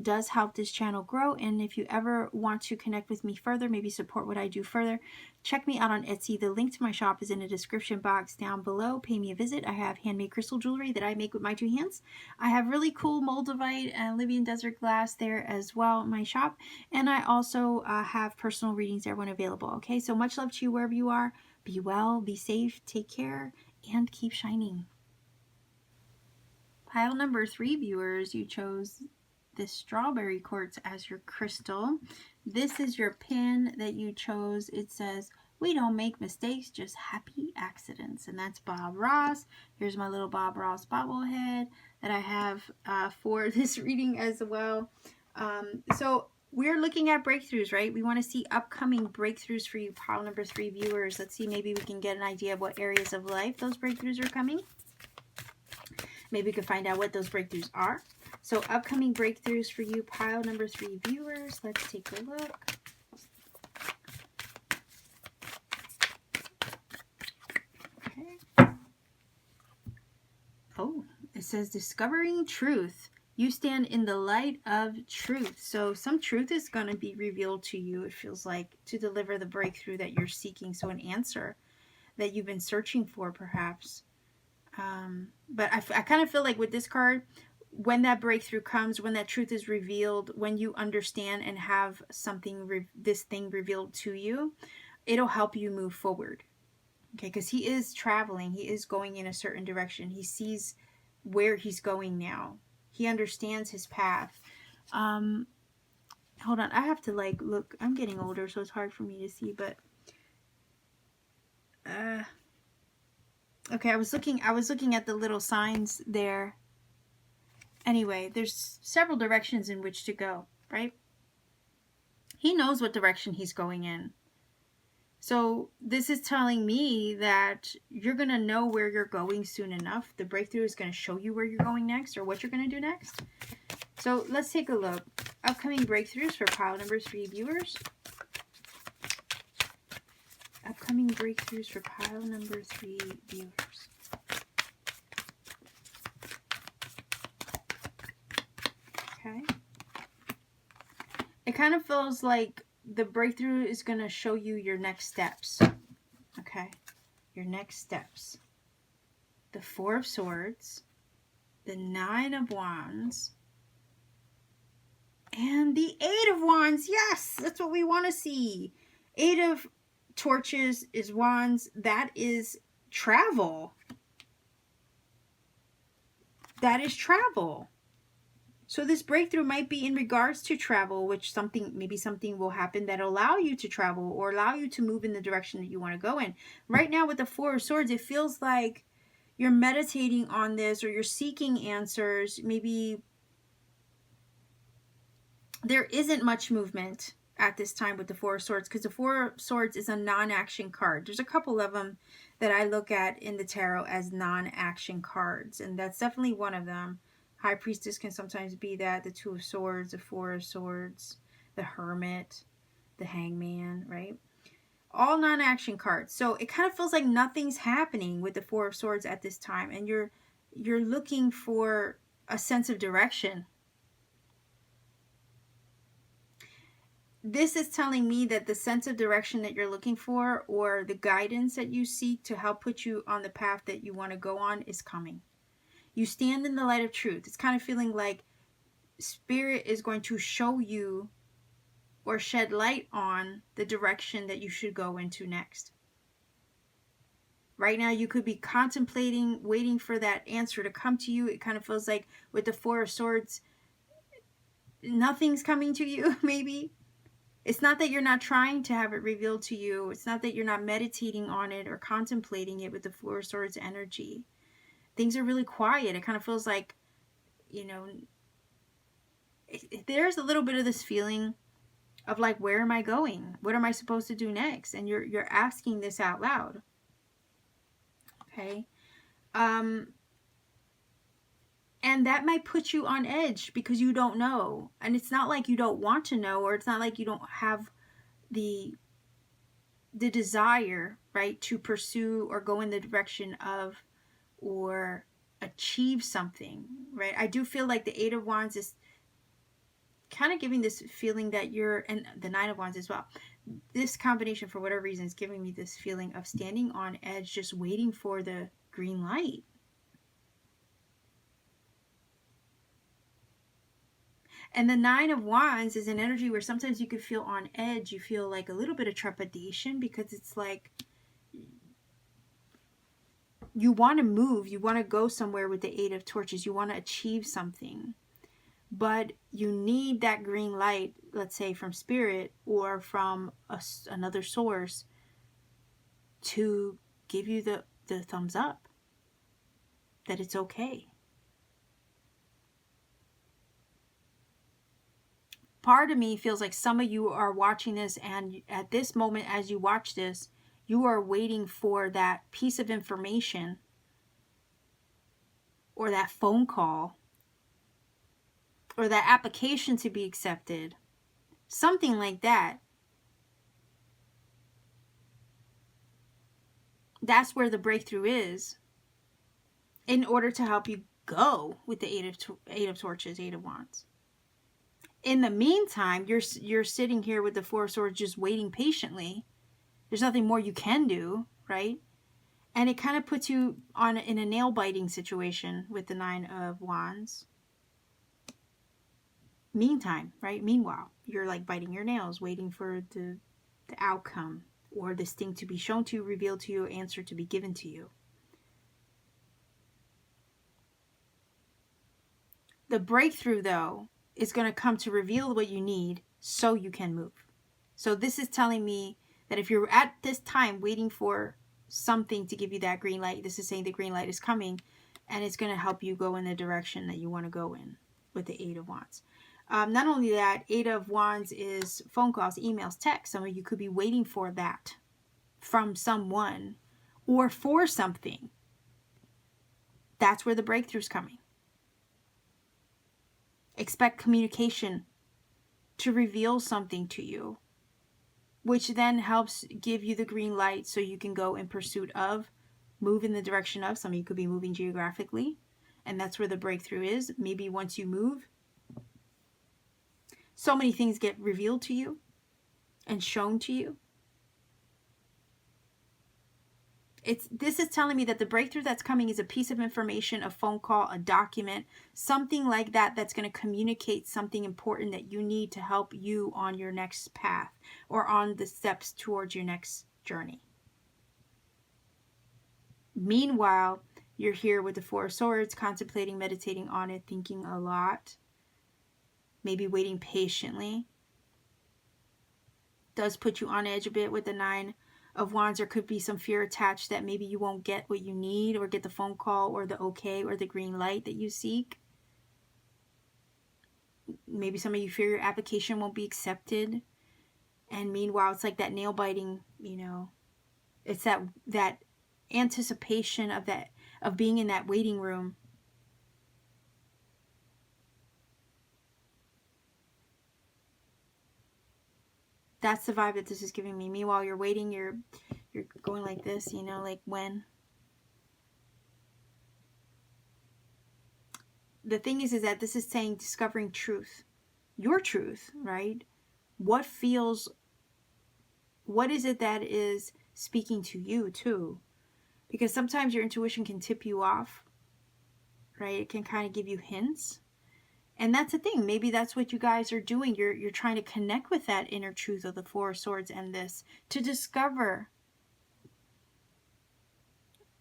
does help this channel grow. And if you ever want to connect with me further, maybe support what I do further, check me out on Etsy. The link to my shop is in the description box down below. Pay me a visit. I have handmade crystal jewelry that I make with my 2 hands. I have really cool moldavite and Libyan desert glass there as well in my shop. And I also have personal readings there when available. Okay, so much love to you wherever you are. Be well, be safe, take care, and keep shining. Pile number 3, viewers, you chose this strawberry quartz as your crystal. This is your pin that you chose. It says, "We don't make mistakes, just happy accidents." And that's Bob Ross. Here's my little Bob Ross bobblehead that I have for this reading as well. So we're looking at breakthroughs, right? We want to see upcoming breakthroughs for you, pile number 3 viewers. Let's see, maybe we can get an idea of what areas of life those breakthroughs are coming. Maybe we can find out what those breakthroughs are. So upcoming breakthroughs for you, pile number 3 viewers. Let's take a look. Okay. Oh, it says discovering truth. You stand in the light of truth. So some truth is going to be revealed to you, it feels like, to deliver the breakthrough that you're seeking. So an answer that you've been searching for, perhaps. But I kind of feel like with this card, when that breakthrough comes, when that truth is revealed, when you understand and have something, this thing revealed to you, it'll help you move forward. Okay, because he is traveling. He is going in a certain direction. He sees where he's going now. He understands his path. Hold on. I have to like look. I'm getting older, so it's hard for me to see, but okay, I was looking at the little signs there. Anyway, there's several directions in which to go, right? He knows what direction he's going in. So this is telling me that you're going to know where you're going soon enough. The breakthrough is going to show you where you're going next or what you're going to do next. So let's take a look. Upcoming breakthroughs for pile number 3 viewers. Upcoming breakthroughs for pile number 3 viewers. Okay. It kind of feels like the breakthrough is going to show you your next steps. Okay. Your next steps. The 4 of Swords. The 9 of Wands. And the 8 of Wands. Yes, that's what we want to see. 8 of Torches is Wands. That is travel. That is travel. So this breakthrough might be in regards to travel, which maybe something will happen that allow you to travel or allow you to move in the direction that you want to go in. Right now with the 4 of Swords, it feels like you're meditating on this or you're seeking answers. Maybe there isn't much movement at this time with the 4 of Swords because the 4 of Swords is a non-action card. There's a couple of them that I look at in the tarot as non-action cards, and that's definitely one of them. High Priestess can sometimes be that, the 2 of Swords, the 4 of Swords, the Hermit, the Hangman, right? All non-action cards. So it kind of feels like nothing's happening with the 4 of Swords at this time, and you're looking for a sense of direction. This is telling me that the sense of direction that you're looking for or the guidance that you seek to help put you on the path that you want to go on is coming. You stand in the light of truth. It's kind of feeling like Spirit is going to show you or shed light on the direction that you should go into next. Right now, you could be contemplating, waiting for that answer to come to you. It kind of feels like with the 4 of Swords, nothing's coming to you, maybe. It's not that you're not trying to have it revealed to you. It's not that you're not meditating on it or contemplating it with the 4 of Swords energy. Things are really quiet. It kind of feels like, you know, there's a little bit of this feeling of like, where am I going? What am I supposed to do next? And you're asking this out loud. Okay. And that might put you on edge because you don't know. And it's not like you don't want to know, or it's not like you don't have the desire, right, to pursue or go in the direction of or achieve something, right? I do feel like the Eight of Wands is kind of giving this feeling that you're, and the Nine of Wands as well. This combination, for whatever reason, is giving me this feeling of standing on edge, just waiting for the green light. And the Nine of Wands is an energy where sometimes you could feel on edge. You feel like a little bit of trepidation because it's like you want to move. You want to go somewhere with the Eight of Torches. You want to achieve something. But you need that green light, let's say from Spirit or from another source, to give you the thumbs up that it's okay. Part of me feels like some of you are watching this, and at this moment as you watch this, you are waiting for that piece of information or that phone call or that application to be accepted, something like that. That's where the breakthrough is, in order to help you go with the Eight of Torches, Eight of Wands. In the meantime, you're sitting here with the Four of Swords just waiting patiently. There's nothing more you can do, right? And it kind of puts you in a nail-biting situation with the Nine of Wands. Meantime, right? Meanwhile, you're like biting your nails, waiting for the outcome or this thing to be shown to you, revealed to you, answer to be given to you. The breakthrough, though, is going to come to reveal what you need so you can move. So this is telling me that if you're at this time waiting for something to give you that green light, this is saying the green light is coming, and it's going to help you go in the direction that you want to go in with the Eight of Wands. Not only that, Eight of Wands is phone calls, emails, texts. Some of you could be waiting for that from someone or for something. That's where the breakthrough's coming. Expect communication to reveal something to you, which then helps give you the green light so you can go in pursuit of, move in the direction of. Some of you could be moving geographically, and that's where the breakthrough is. Maybe once you move, so many things get revealed to you and shown to you. This is telling me that the breakthrough that's coming is a piece of information, a phone call, a document, something like that that's going to communicate something important that you need to help you on your next path or on the steps towards your next journey. Meanwhile, you're here with the Four of Swords, contemplating, meditating on it, thinking a lot, maybe waiting patiently. Does put you on edge a bit with the Nine of Wands. There could be some fear attached that maybe you won't get what you need or get the phone call or the okay or the green light that you seek. Maybe some of you fear your application won't be accepted. And meanwhile, it's like that nail biting, it's that anticipation of being in that waiting room. That's the vibe that this is giving me. Meanwhile, you're waiting, you're going like this, like when. The thing is that this is saying discovering truth. Your truth, right? What is it that is speaking to you too? Because sometimes your intuition can tip you off, right? It can kind of give you hints. And that's the thing. Maybe that's what you guys are doing. You're trying to connect with that inner truth of the Four of Swords and this to discover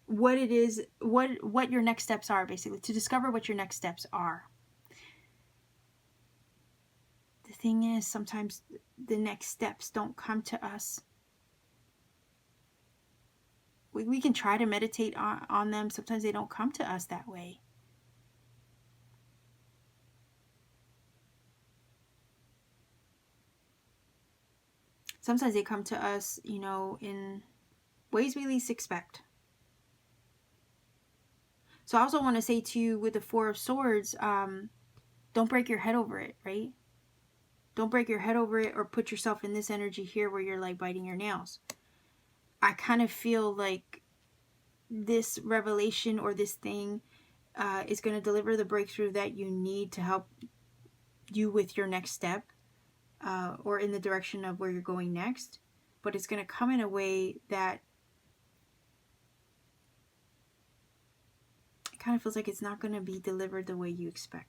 what it is, what your next steps are, basically. To discover what your next steps are. The thing is, sometimes the next steps don't come to us. We can try to meditate on them. Sometimes they don't come to us that way. Sometimes they come to us, in ways we least expect. So I also want to say to you with the Four of Swords, don't break your head over it, right? Don't break your head over it or put yourself in this energy here where you're like biting your nails. I kind of feel like this revelation or this thing is going to deliver the breakthrough that you need to help you with your next step or in the direction of where you're going next. But it's going to come in a way that it kind of feels like it's not going to be delivered the way you expect.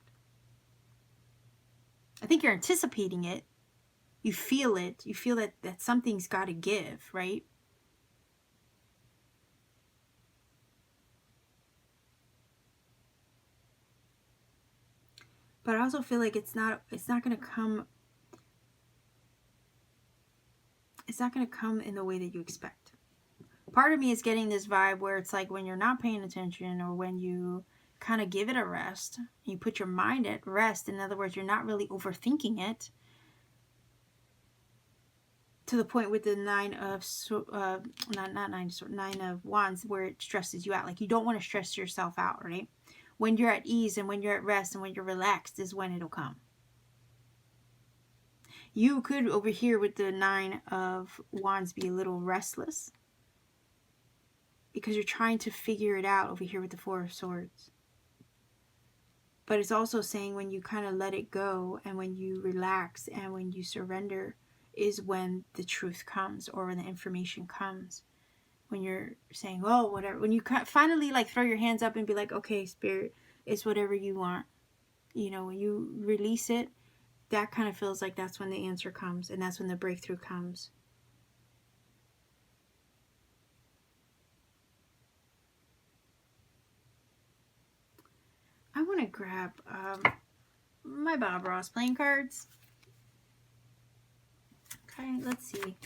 I think you're anticipating it. You feel it. You feel that something's got to give, right? But I also feel like it's not going to come. It's not going to come in the way that you expect. Part of me is getting this vibe where it's like when you're not paying attention or when you kind of give it a rest, you put your mind at rest. In other words, you're not really overthinking it to the point with the Nine of Wands where it stresses you out. Like you don't want to stress yourself out, right? When you're at ease and when you're at rest and when you're relaxed is when it'll come. You could over here with the Nine of Wands be a little restless because you're trying to figure it out over here with the Four of Swords. But it's also saying when you kind of let it go and when you relax and when you surrender is when the truth comes or when the information comes. When you're saying, oh, whatever. When you finally like throw your hands up and be like, okay, Spirit, it's whatever you want. You know, when you release it, that kind of feels like that's when the answer comes and that's when the breakthrough comes. I want to grab my Bob Ross playing cards. Okay, let's see.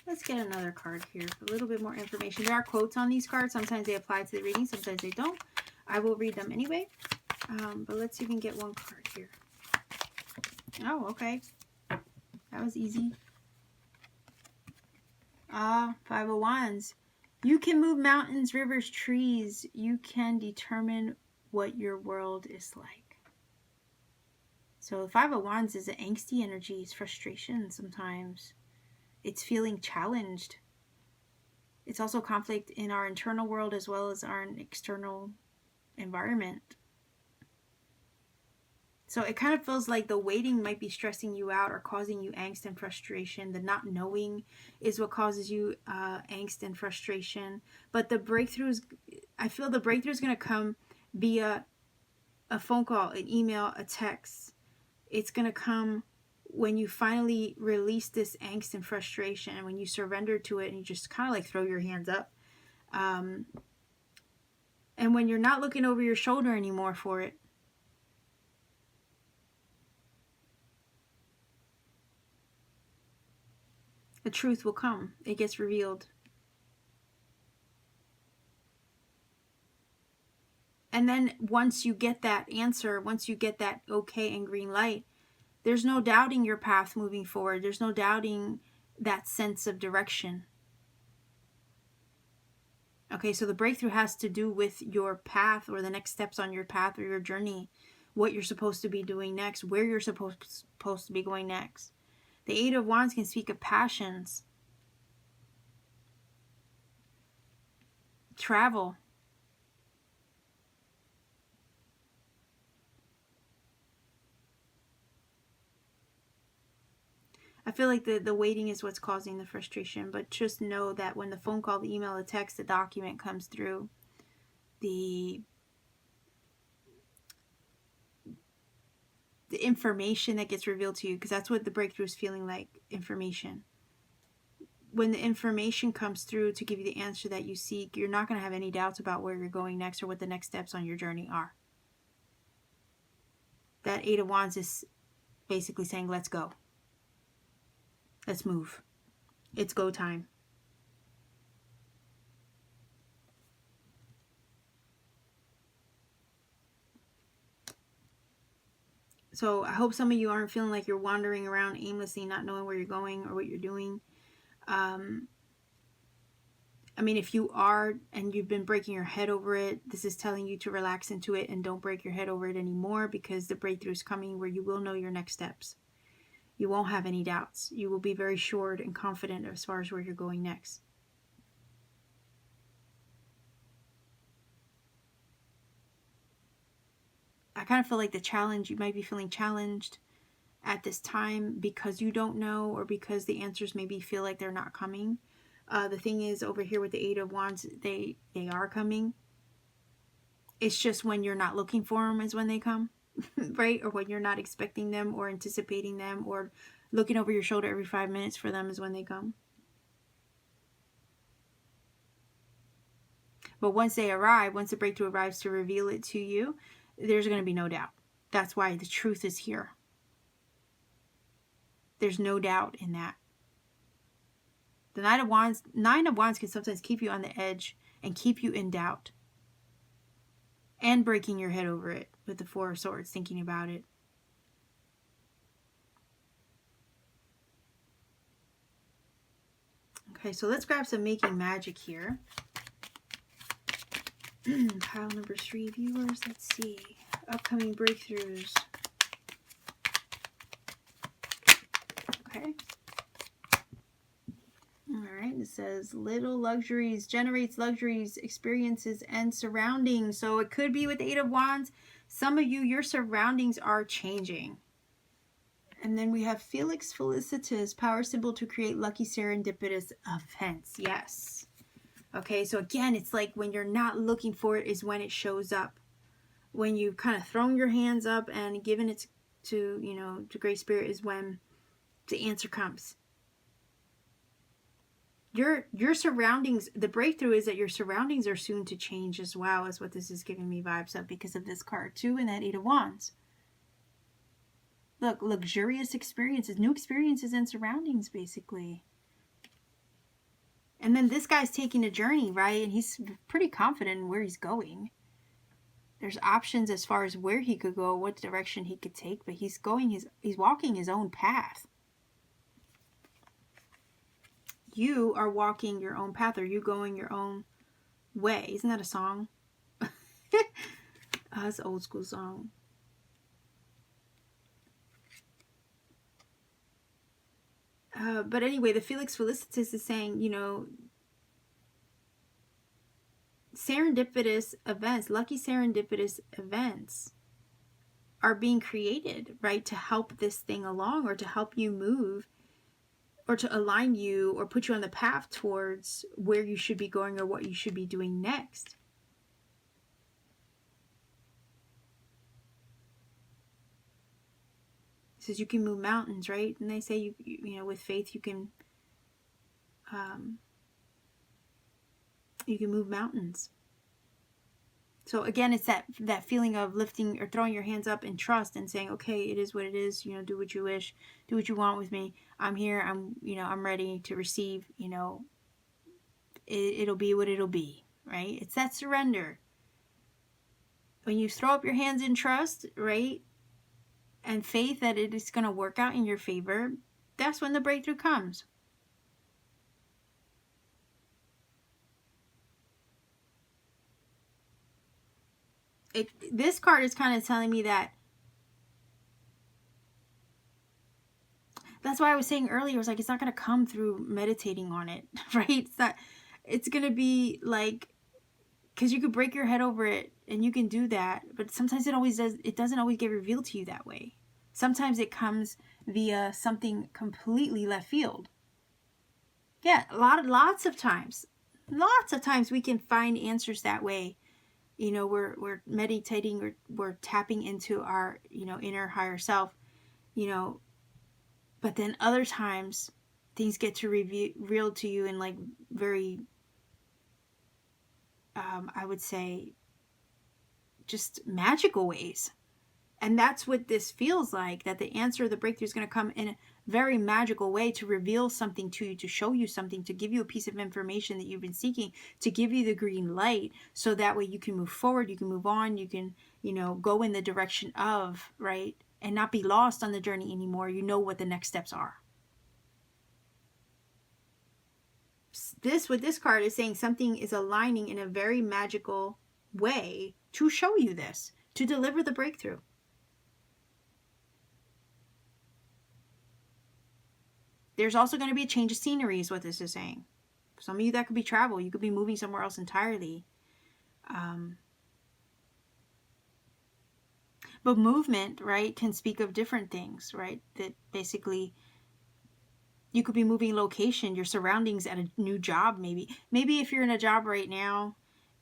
Let's get another card here for a little bit more information. There are quotes on these cards. Sometimes they apply to the reading, sometimes they don't. I will read them anyway. But let's see if we can get one card here. Oh, okay. That was easy. Five of Wands. You can move mountains, rivers, trees. You can determine what your world is like. So the Five of Wands is an angsty energy. It's frustration sometimes. It's feeling challenged. It's also conflict in our internal world as well as our external environment. So it kind of feels like the waiting might be stressing you out or causing you angst and frustration. The not knowing is what causes you angst and frustration. But the breakthroughs, I feel the breakthrough is going to come via a phone call, an email, a text. It's going to come when you finally release this angst and frustration and when you surrender to it and you just kind of like throw your hands up. And when you're not looking over your shoulder anymore for it. The truth will come. It gets revealed. And then once you get that answer, once you get that okay and green light, there's no doubting your path moving forward. There's no doubting that sense of direction. Okay, so the breakthrough has to do with your path or the next steps on your path or your journey, what you're supposed to be doing next, where you're supposed to be going next. The Eight of Wands can speak of passions, travel. I feel like the waiting is what's causing the frustration, but just know that when the phone call, the email, the text, the document comes through, the information that gets revealed to you, because that's what the breakthrough is feeling like, information. When the information comes through to give you the answer that you seek, you're not going to have any doubts about where you're going next or what the next steps on your journey are. That Eight of Wands is basically saying, let's go. Let's move. It's go time. So I hope some of you aren't feeling like you're wandering around aimlessly, not knowing where you're going or what you're doing. I mean, if you are and you've been breaking your head over it, this is telling you to relax into it and don't break your head over it anymore, because the breakthrough is coming where you will know your next steps. You won't have any doubts. You will be very sure and confident as far as where you're going next. I kind of feel like the challenge, you might be feeling challenged at this time because you don't know, or because the answers maybe feel like they're not coming. The thing is, over here with the Eight of Wands, they are coming. It's just when you're not looking for them is when they come, right? Or when you're not expecting them or anticipating them or looking over your shoulder every 5 minutes for them is when they come. But once they arrive, once the breakthrough arrives to reveal it to you, there's going to be no doubt. That's why the truth is here. There's no doubt in that. The Nine of Wands can sometimes keep you on the edge and keep you in doubt. And breaking your head over it with the Four of Swords, thinking about it. Okay, so let's grab some Making Magic here. Pile number 3, viewers. Let's see. Upcoming breakthroughs. Okay. Alright, it says little luxuries, generates luxuries, experiences, and surroundings. So it could be with the Eight of Wands. Some of you, your surroundings are changing. And then we have Felix Felicitas, power symbol to create lucky serendipitous events. Yes. Okay, so again, it's like when you're not looking for it is when it shows up. When you've kind of thrown your hands up and given it to, you know, to Great Spirit is when the answer comes. Your surroundings, the breakthrough is that your surroundings are soon to change as well, is what this is giving me vibes of because of this card too, and that Eight of Wands. Look, luxurious experiences, new experiences and surroundings, basically. And then this guy's taking a journey, right? And he's pretty confident in where he's going. There's options as far as where he could go, what direction he could take, but he's walking his own path. You are walking your own path, or you going your own way. Isn't that a song? That's an old school song. But anyway, the Felix Felicitas is saying, you know, serendipitous events, lucky serendipitous events are being created, right, to help this thing along, or to help you move, or to align you, or put you on the path towards where you should be going, or what you should be doing next. It says you can move mountains, right? And they say you know, with faith you can move mountains. So again, it's that feeling of lifting or throwing your hands up in trust and saying, okay, it is what it is, you know, do what you wish, do what you want with me. I'm here, I'm ready to receive, you know, it'll be what it'll be, right? It's that surrender. When you throw up your hands in trust, right, and faith that it is going to work out in your favor, that's when the breakthrough comes. This card is kind of telling me that. That's why I was saying earlier, I was like, it's not going to come through meditating on it, right? It's going to be like, because you could break your head over it and you can do that, but sometimes it doesn't always get revealed to you that way. Sometimes it comes via something completely left field. Yeah, lots of times we can find answers that way. You know, we're meditating, we're tapping into our, you know, inner higher self, you know, but then other times things get to revealed to you in like very, I would say, just magical ways. And that's what this feels like, that the answer, the breakthrough is going to come in a very magical way to reveal something to you, to show you something, to give you a piece of information that you've been seeking, to give you the green light, so that way you can move forward, you can move on, you can, you know, go in the direction of, right, and not be lost on the journey anymore. You know what the next steps are. with this card is saying something is aligning in a very magical way to show you this, to deliver the breakthrough. There's also going to be a change of scenery is what this is saying. For some of you, that could be travel. You could be moving somewhere else entirely. But movement, right, can speak of different things, right? That basically you could be moving location, your surroundings at a new job, maybe. Maybe if you're in a job right now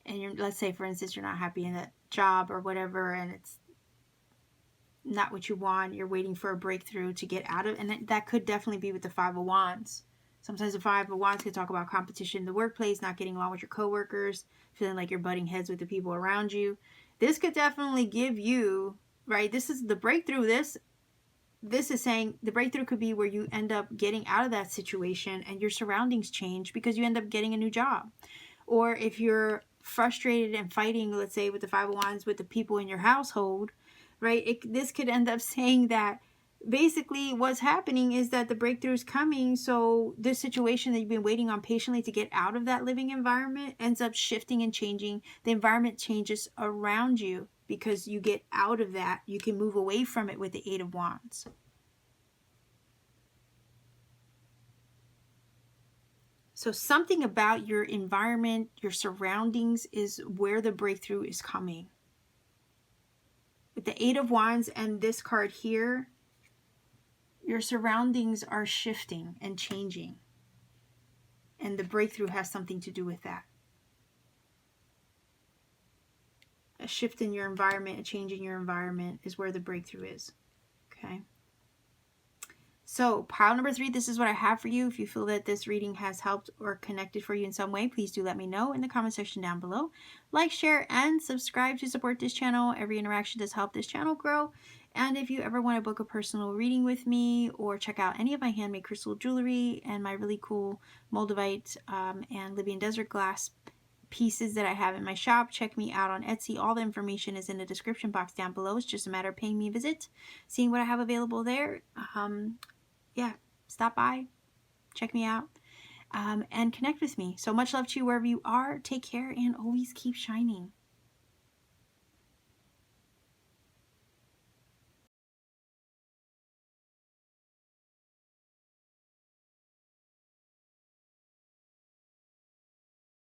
and you're, let's say, for instance, you're not happy in that job or whatever, and it's not what you want, you're waiting for a breakthrough to get out of, and that could definitely be with the Five of Wands. Sometimes the Five of Wands could talk about competition in the workplace, not getting along with your coworkers, feeling like you're butting heads with the people around you. This could definitely give you, right, this is the breakthrough. This is saying the breakthrough could be where you end up getting out of that situation and your surroundings change because you end up getting a new job. Or if you're frustrated and fighting, let's say with the Five of Wands, with the people in your household, right, this could end up saying that basically what's happening is that the breakthrough is coming. So this situation that you've been waiting on patiently to get out of that living environment ends up shifting and changing. The environment changes around you because you get out of that. You can move away from it with the Eight of Wands. So something about your environment, your surroundings is where the breakthrough is coming. With the Eight of Wands and this card here, your surroundings are shifting and changing. And the breakthrough has something to do with that. A shift in your environment, a change in your environment is where the breakthrough is. Okay. So pile number 3, this is what I have for you. If you feel that this reading has helped or connected for you in some way, please do let me know in the comment section down below. Like, share, and subscribe to support this channel. Every interaction does help this channel grow. And if you ever want to book a personal reading with me or check out any of my handmade crystal jewelry and my really cool Moldavite and Libyan desert glass pieces that I have in my shop, check me out on Etsy. All the information is in the description box down below. It's just a matter of paying me a visit, seeing what I have available there. Yeah, stop by, check me out, and connect with me. So much love to you wherever you are. Take care and always keep shining.